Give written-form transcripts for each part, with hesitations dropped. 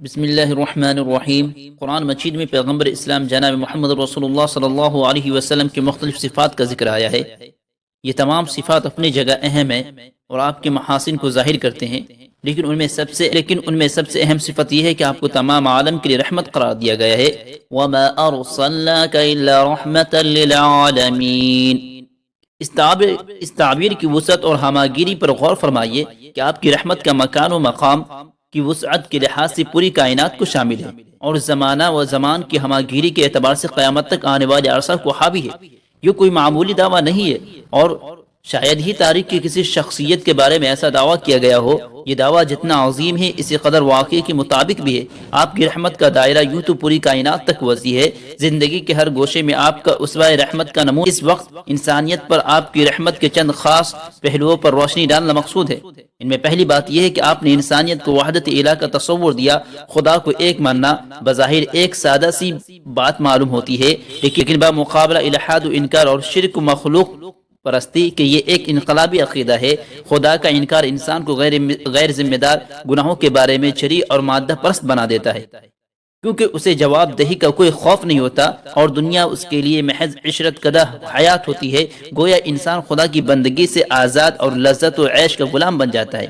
بسم اللہ الرحمن الرحیم۔ قرآن مجید میں پیغمبر اسلام جناب محمد رسول اللہ صلی اللہ علیہ وسلم کی مختلف صفات کا ذکر آیا ہے۔ یہ تمام صفات اپنی جگہ اہم ہیں اور آپ کے محاسن کو ظاہر کرتے ہیں، لیکن ان میں سب سے اہم صفت یہ ہے کہ آپ کو تمام عالم کے لیے رحمت قرار دیا گیا ہے۔ وَمَا أَرْسَلْنَاكَ إِلَّا رَحْمَةً لِلْعَالَمِينَ۔ اس تعبیر کی وسعت اور ہماگیری پر غور فرمائیے کہ آپ کی رحمت کا مکان و مقام کی وسعت کے لحاظ سے پوری کائنات کو شامل ہے، اور زمانہ و زمان کی ہماگیری کے اعتبار سے قیامت تک آنے والے عرصہ کو حاوی ہے۔ یہ کوئی معمولی دعویٰ نہیں ہے، اور شاید ہی تاریخ کی کسی شخصیت کے بارے میں ایسا دعویٰ کیا گیا ہو۔ یہ دعویٰ جتنا عظیم ہے اسی قدر واقعے کے مطابق بھی ہے۔ آپ کی رحمت کا دائرہ یوں تو پوری کائنات تک وسیع ہے، زندگی کے ہر گوشے میں آپ کا اسوہ رحمت کا نمونہ۔ اس وقت انسانیت پر آپ کی رحمت کے چند خاص پہلوؤں پر روشنی ڈالنا مقصود ہے۔ ان میں پہلی بات یہ ہے کہ آپ نے انسانیت کو وحدت الہ کا تصور دیا۔ خدا کو ایک ماننا بظاہر ایک سادہ سی بات معلوم ہوتی ہے، لیکن بمقابلہ الحاد و انکار اور شرک و مخلوق پرستی کہ یہ ایک انقلابی عقیدہ ہے۔ خدا کا انکار انسان کو غیر ذمہ دار گناہوں کے بارے میں چری اور مادہ پرست بنا دیتا ہے، کیونکہ اسے جواب دہی کا کوئی خوف نہیں ہوتا اور دنیا اس کے لیے محض عشرت کدہ حیات ہوتی ہے۔ گویا انسان خدا کی بندگی سے آزاد اور لذت و عیش کا غلام بن جاتا ہے۔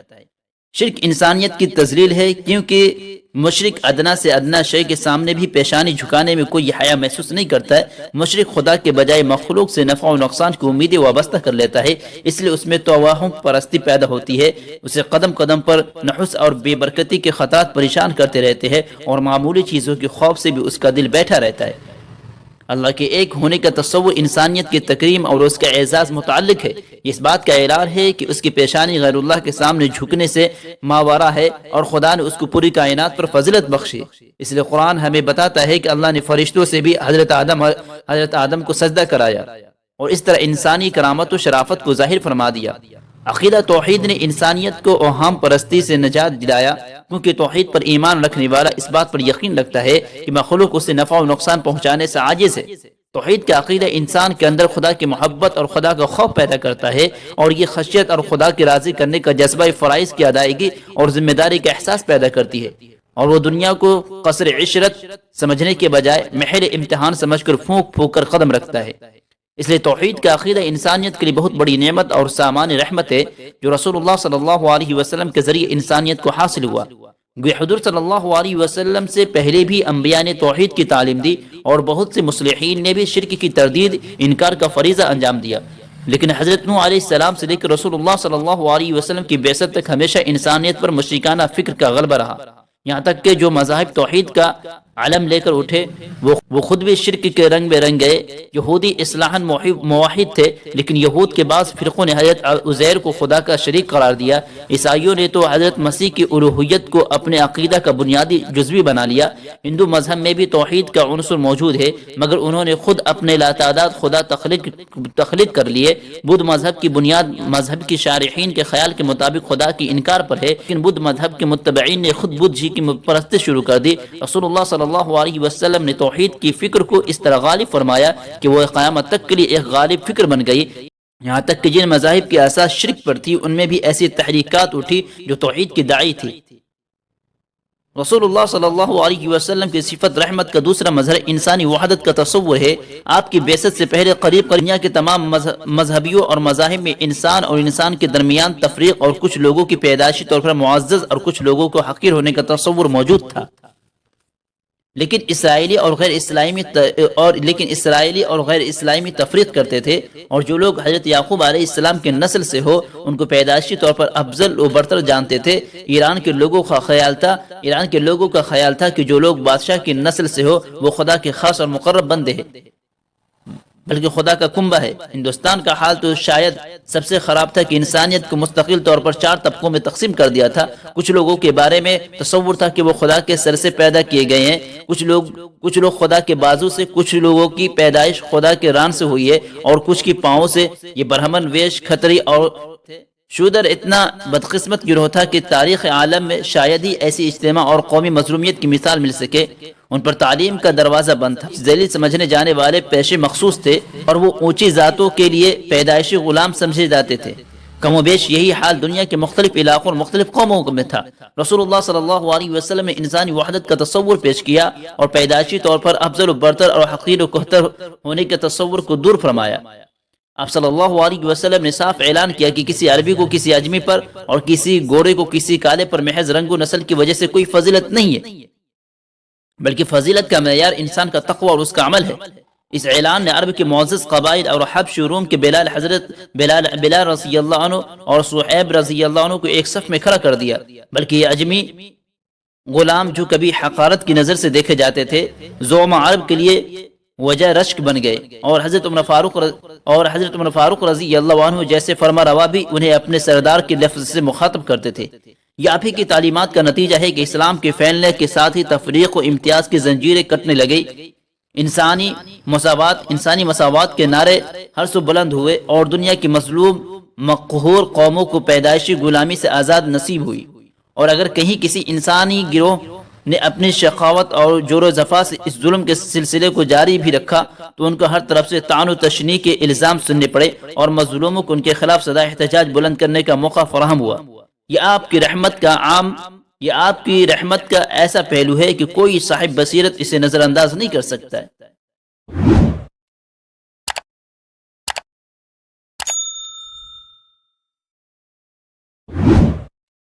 شرک انسانیت کی تذلیل ہے، کیونکہ مشرک ادنا سے ادنا شے کے سامنے بھی پیشانی جھکانے میں کوئی حیا محسوس نہیں کرتا ہے۔ مشرک خدا کے بجائے مخلوق سے نفع و نقصان کی امیدیں وابستہ کر لیتا ہے، اس لیے اس میں توہم پرستی پیدا ہوتی ہے۔ اسے قدم قدم پر نحس اور بے برکتی کے خطرات پریشان کرتے رہتے ہیں، اور معمولی چیزوں کے خوف سے بھی اس کا دل بیٹھا رہتا ہے۔ اللہ کے ایک ہونے کا تصور انسانیت کی تکریم اور اس کا اعزاز متعلق ہے۔ اس بات کا اعلان ہے کہ اس کی پیشانی غیر اللہ کے سامنے جھکنے سے ماورا ہے، اور خدا نے اس کو پوری کائنات پر فضیلت بخشی۔ اس لیے قرآن ہمیں بتاتا ہے کہ اللہ نے فرشتوں سے بھی حضرت آدم کو سجدہ کرایا، اور اس طرح انسانی کرامت و شرافت کو ظاہر فرما دیا۔ عقیدہ توحید نے انسانیت کو اوہام پرستی سے نجات دلایا، کیونکہ توحید پر ایمان رکھنے والا اس بات پر یقین رکھتا ہے کہ مخلوق اسے نفع و نقصان پہنچانے سے عاجز ہے۔ توحید کا عقیدہ انسان کے اندر خدا کی محبت اور خدا کا خوف پیدا کرتا ہے، اور یہ خشیت اور خدا کی راضی کرنے کا جذبہ فرائض کی ادائیگی اور ذمہ داری کا احساس پیدا کرتی ہے، اور وہ دنیا کو قصر عشرت سمجھنے کے بجائے محل امتحان سمجھ کر پھونک پھونک کر قدم رکھتا ہے۔ اس لیے توحید کا عقیدہ انسانیت کے لیے بہت بڑی نعمت اور سامان رحمت ہے، جو رسول اللہ صلی اللہ علیہ وسلم کے ذریعے انسانیت کو حاصل ہوا۔ گویا حضور صلی اللہ علیہ وسلم سے پہلے بھی انبیاء نے توحید کی تعلیم دی، اور بہت سے مصلحین نے بھی شرک کی تردید، انکار کا فریضہ انجام دیا، لیکن حضرت نوح علیہ السلام سے لے کر رسول اللہ صلی اللہ علیہ وسلم کی بعثت تک ہمیشہ انسانیت پر مشرکانہ فکر کا غلبہ رہا، یہاں تک کہ جو مذاہب توحید کا علم لے کر اٹھے وہ خود بھی شرک کے رنگ میں رنگ گئے۔ یہودی اصلاحاً موحد تھے، لیکن یہود کے بعض فرقوں نے حضرت عزیر کو خدا کا شریک قرار دیا۔ عیسائیوں نے تو حضرت مسیح کی الوہیت کو اپنے عقیدہ کا بنیادی جزوی بنا لیا۔ ہندو مذہب میں بھی توحید کا عنصر موجود ہے، مگر انہوں نے خود اپنے لاتعداد خدا تخلیق کر لیے۔ بدھ مذہب کی بنیاد مذہب کی شارحین کے خیال کے مطابق خدا کی انکار پر ہے، لیکن بدھ مذہب کے متبعین نے خود بدھ جی کی پرستش شروع کر دی۔ رسول اللہ صلی اللہ علیہ وسلم نے توحید کی فکر کو اس طرح غالب فرمایا کہ وہ قیامت تک کے لیے ایک غالب فکر بن گئی، یہاں تک کہ جن مذاہب کی اساس شرک پر تھی ان میں بھی ایسی تحریکات اٹھی جو توحید کی داعی تھی۔ رسول اللہ صلی اللہ علیہ وسلم کی صفت رحمت کا دوسرا مظہر انسانی وحدت کا تصور ہے۔ آپ کی بعثت سے پہلے قریب دنیا کے تمام مذہبیوں اور مذاہب میں انسان اور انسان کے درمیان تفریق، اور کچھ لوگوں کی پیدائشی طور پر معزز اور کچھ لوگوں کو حقیر ہونے کا تصور موجود تھا، لیکن اسرائیلی اور غیر اسلامی تفریق کرتے تھے، اور جو لوگ حضرت یعقوب علیہ السلام کے نسل سے ہو ان کو پیدائشی طور پر افضل و برتر جانتے تھے۔ ایران کے لوگوں کا خیال تھا کہ جو لوگ بادشاہ کی نسل سے ہو وہ خدا کے خاص اور مقرب بندے ہیں، بلکہ خدا کا کنبہ ہے۔ ہندوستان کا حال تو شاید سب سے خراب تھا کہ انسانیت کو مستقل طور پر 4 طبقوں میں تقسیم کر دیا تھا۔ کچھ لوگوں کے بارے میں تصور تھا کہ وہ خدا کے سر سے پیدا کیے گئے ہیں، کچھ لوگ خدا کے بازو سے، کچھ لوگوں کی پیدائش خدا کے ران سے ہوئی ہے، اور کچھ کی پاؤں سے۔ یہ برہمن، ویش، کھتری اور شودر اتنا بدقسمت گروہ تھا کہ تاریخ عالم میں شاید ہی ایسی اجتماع اور قومی مظلومیت کی مثال مل سکے۔ ان پر تعلیم کا دروازہ بند تھا، ذلیل سمجھنے جانے والے پیشے مخصوص تھے، اور وہ اونچی ذاتوں کے لیے پیدائشی غلام سمجھے جاتے تھے۔ کم و بیش یہی حال دنیا کے مختلف علاقوں اور مختلف قوموں میں تھا۔ رسول اللہ صلی اللہ علیہ وسلم نے انسانی وحدت کا تصور پیش کیا اور پیدائشی طور پر افضل و برتر اور حقیر و کہتر ہونے کے تصور کو دور فرمایا۔ آپ صلی اللہ علیہ وسلم نے صاف اعلان کیا کہ کسی عربی کو کسی اجمی پر اور کسی گورے کو کسی کالے پر محض رنگ و نسل کی وجہ سے کوئی فضیلت نہیں ہے، بلکہ فضیلت کا معیار انسان کا تقوی اور اس کا عمل ہے۔ اس اعلان نے عرب کے معزز قبائل اور حبش روم کے بلال رضی اللہ عنہ اور صہیب رضی اللہ عنہ کو ایک صف میں کھڑا کر دیا، بلکہ یہ اجمی غلام جو کبھی حقارت کی نظر سے دیکھے جاتے تھے زعما عرب کے لیے وجہ رشک بن گئے، اور حضرت عمر فاروق رضی اللہ عنہ جیسے فرما روا بھی انہیں اپنے سردار کے لفظ سے مخاطب کرتے تھے۔ یہ آپ ہی کی تعلیمات کا نتیجہ ہے کہ اسلام کے پھیلنے کے ساتھ ہی تفریق و امتیاز کی زنجیریں کٹنے لگی، انسانی مساوات کے نعرے ہر سو بلند ہوئے اور دنیا کی مظلوم مقہور قوموں کو پیدائشی غلامی سے آزاد نصیب ہوئی۔ اور اگر کہیں کسی انسانی گروہ نے اپنی شقاوت اور جور و جفا سے اس ظلم کے سلسلے کو جاری بھی رکھا تو ان کو ہر طرف سے طعن و تشنیع کے الزام سننے پڑے اور مظلوموں کو ان کے خلاف صدا احتجاج بلند کرنے کا موقع فراہم ہوا۔ یہ آپ کی رحمت کا ایسا پہلو ہے کہ کوئی صاحب بصیرت اسے نظر انداز نہیں کر سکتا ہے۔